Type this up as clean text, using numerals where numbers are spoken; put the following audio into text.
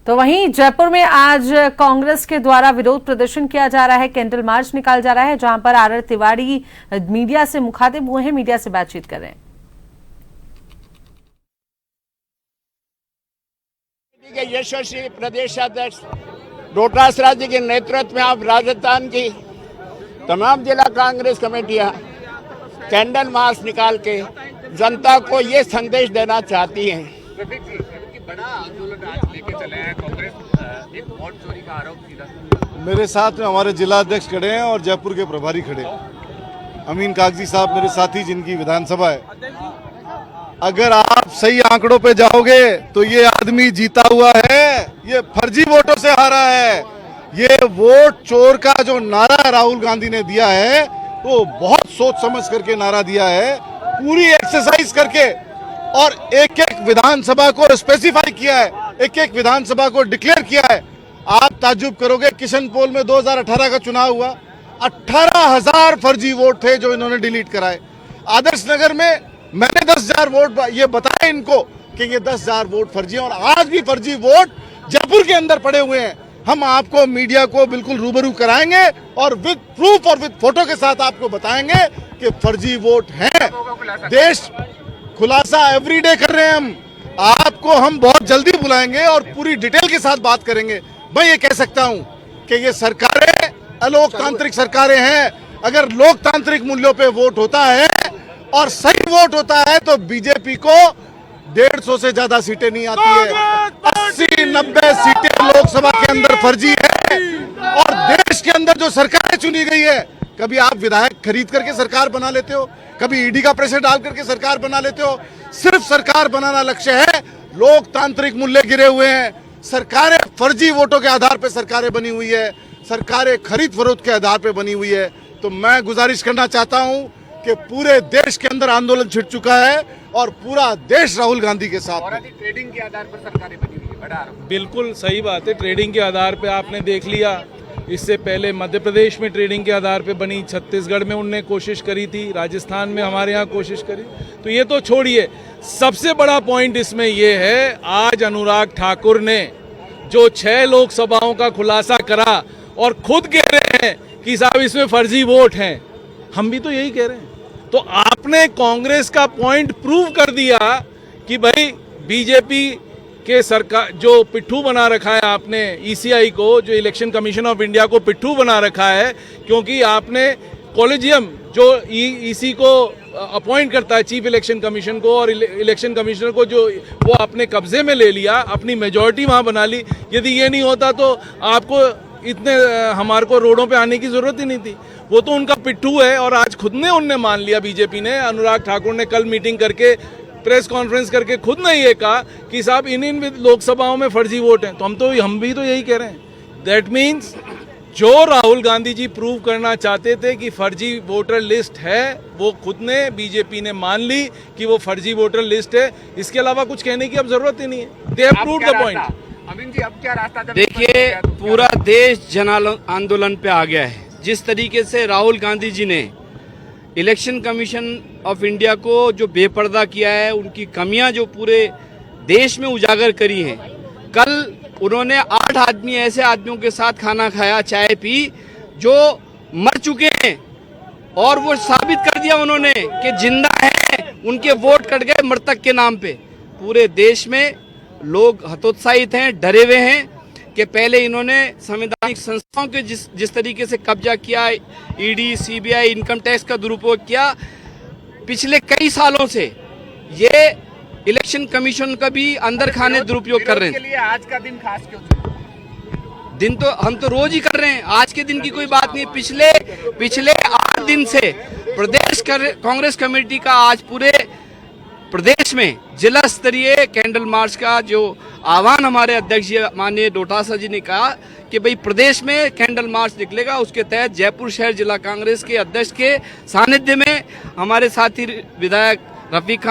तो वहीं जयपुर में आज कांग्रेस के द्वारा विरोध प्रदर्शन किया जा रहा है, कैंडल मार्च निकाला जा रहा है, जहां पर आर तिवारी मीडिया से मुखातिब हुए हैं, मीडिया से बातचीत कर रहे हैं। यशस्वी प्रदेशाध्यक्ष डोटासरा जी के नेतृत्व में आप राजस्थान की तमाम जिला कांग्रेस कमेटियां कैंडल मार्च निकाल के जनता को ये संदेश देना चाहती हैं। बड़ा आंदोलन आज लेके चले हैं कांग्रेस, एक वोट चोरी का आरोप सीधा। मेरे साथ में हमारे जिला अध्यक्ष खड़े हैं और जयपुर के प्रभारी खड़े हैं। अमीन कागजी साहब मेरे साथी, जिनकी विधानसभा है। अगर आप सही आंकड़ों पे जाओगे तो ये आदमी जीता हुआ है, ये फर्जी वोटों से हारा है। ये वोट चोर का जो नारा राहुल गांधी ने दिया है वो बहुत सोच समझ करके नारा दिया है, पूरी एक्सरसाइज करके, और एक एक विधानसभा को स्पेसिफाई किया है, एक एक विधानसभा को डिक्लेयर किया है। आप ताज्जुब करोगे, किशनपोल में 2018 का चुनाव हुआ, 18,000 फर्जी वोट थे जो इन्होंने डिलीट कराए। आदर्श नगर में मैंने 10,000 वोट ये बताया इनको कि ये 10,000 वोट फर्जी हैं, और आज भी फर्जी वोट जयपुर के अंदर पड़े हुए हैं। हम आपको, मीडिया को बिल्कुल रूबरू कराएंगे और विद प्रूफ और विद फोटो के साथ आपको बताएंगे कि फर्जी वोट हैं। देश खुलासा एवरीडे कर रहे हैं हम, आपको हम बहुत जल्दी बुलाएंगे और पूरी डिटेल के साथ बात करेंगे। मैं ये कह सकता हूं कि ये सरकारें अलोकतांत्रिक सरकारें हैं। अगर लोकतांत्रिक मूल्यों पे वोट होता है और सही वोट होता है तो बीजेपी को 150 से ज्यादा सीटें नहीं आती है। 80-90 सीटें लोकसभा के अंदर फर्जी है, और देश के अंदर जो सरकारें चुनी गई है, कभी आप विधायक खरीद करके सरकार बना लेते हो, कभी ईडी का प्रेशर डाल करके सरकार बना लेते हो। सिर्फ सरकार बनाना लक्ष्य है। लोकतांत्रिक मूल्य गिरे हुए हैं। सरकारें फर्जी वोटों के आधार पर सरकारें बनी हुई है, सरकारें खरीद फरोख्त के आधार पर बनी हुई है। तो मैं गुजारिश करना चाहता हूं कि पूरे देश के अंदर आंदोलन छिड़ चुका है और पूरा देश राहुल गांधी के साथ है। ट्रेडिंग के आधार पर सरकारें बनी हुई है, बड़ा आरोप। बिल्कुल सही बात है, ट्रेडिंग के आधार पे आपने देख लिया। इससे पहले मध्य प्रदेश में ट्रेडिंग के आधार पे बनी, छत्तीसगढ़ में उनने कोशिश करी थी, राजस्थान में हमारे यहाँ कोशिश करी। तो ये तो छोड़िए, सबसे बड़ा पॉइंट इसमें ये है, आज अनुराग ठाकुर ने जो 6 लोकसभाओं का खुलासा करा और खुद कह रहे हैं कि साहब इसमें फर्जी वोट हैं। हम भी तो यही कह रहे हैं। तो आपने कांग्रेस का पॉइंट प्रूव कर दिया कि भाई बीजेपी के सरकार जो पिट्ठू बना रखा है आपने, ईसीआई को, जो इलेक्शन कमीशन ऑफ इंडिया को पिट्ठू बना रखा है, क्योंकि आपने कॉलेजियम जो ईसी को अपॉइंट करता है, चीफ इलेक्शन कमीशन को और इलेक्शन कमिश्नर को, जो वो अपने कब्जे में ले लिया, अपनी मेजॉरिटी वहां बना ली। यदि ये नहीं होता तो आपको इतने हमारे को रोडों पे आने की जरूरत ही नहीं थी। वो तो उनका पिट्ठू है, और आज खुद ने उनने मान लिया, बीजेपी ने, अनुराग ठाकुर ने कल मीटिंग करके, प्रेस कॉन्फ्रेंस करके खुद ने ये कहा कि साहब इन लोकसभाओं में फर्जी वोट हैं। तो हम भी तो यही कह रहे हैं। दैट मीन्स जो राहुल गांधी जी प्रूव करना चाहते थे कि फर्जी वोटर लिस्ट है, वो खुद ने, बीजेपी ने मान ली कि वो फर्जी वोटर लिस्ट है। इसके अलावा कुछ कहने की अब जरूरत ही नहीं है। They have proved the point. Amin ji, अब क्या रास्ता? देखिए, पूरा देश जन आंदोलन पे आ गया है। जिस तरीके से राहुल गांधी जी ने इलेक्शन कमीशन ऑफ इंडिया को जो बेपर्दा किया है, उनकी कमियां जो पूरे देश में उजागर करी हैं। कल उन्होंने 8 आदमी, ऐसे आदमियों के साथ खाना खाया, चाय पी, जो मर चुके हैं, और वो साबित कर दिया उन्होंने कि जिंदा है, उनके वोट कट गए मृतक के नाम पे। पूरे देश में लोग हतोत्साहित हैं, डरे हुए हैं कि पहले इन्होंने संवैधानिक संस्थाओं के जिस तरीके से कब्जा किया, ईडी, सीबीआई, इनकम टैक्स का दुरुपयोग किया, पिछले कई सालों से ये इलेक्शन कमीशन का भी अंदर खाने दुरुपयोग कर रहे हैं। आज का दिन खास क्यों? दिन तो हम तो रोज ही कर रहे हैं, आज के दिन की कोई बात नहीं। पिछले 8 दिन से प्रदेश कांग्रेस कमेटी का आज पूरे प्रदेश में जिला स्तरीय कैंडल मार्च का जो आह्वान हमारे अध्यक्ष माननीय डोटासरा जी ने कहा कि भाई प्रदेश में कैंडल मार्च निकलेगा, उसके तहत जयपुर शहर जिला कांग्रेस के अध्यक्ष के सानिध्य में हमारे साथी विधायक रफीक खान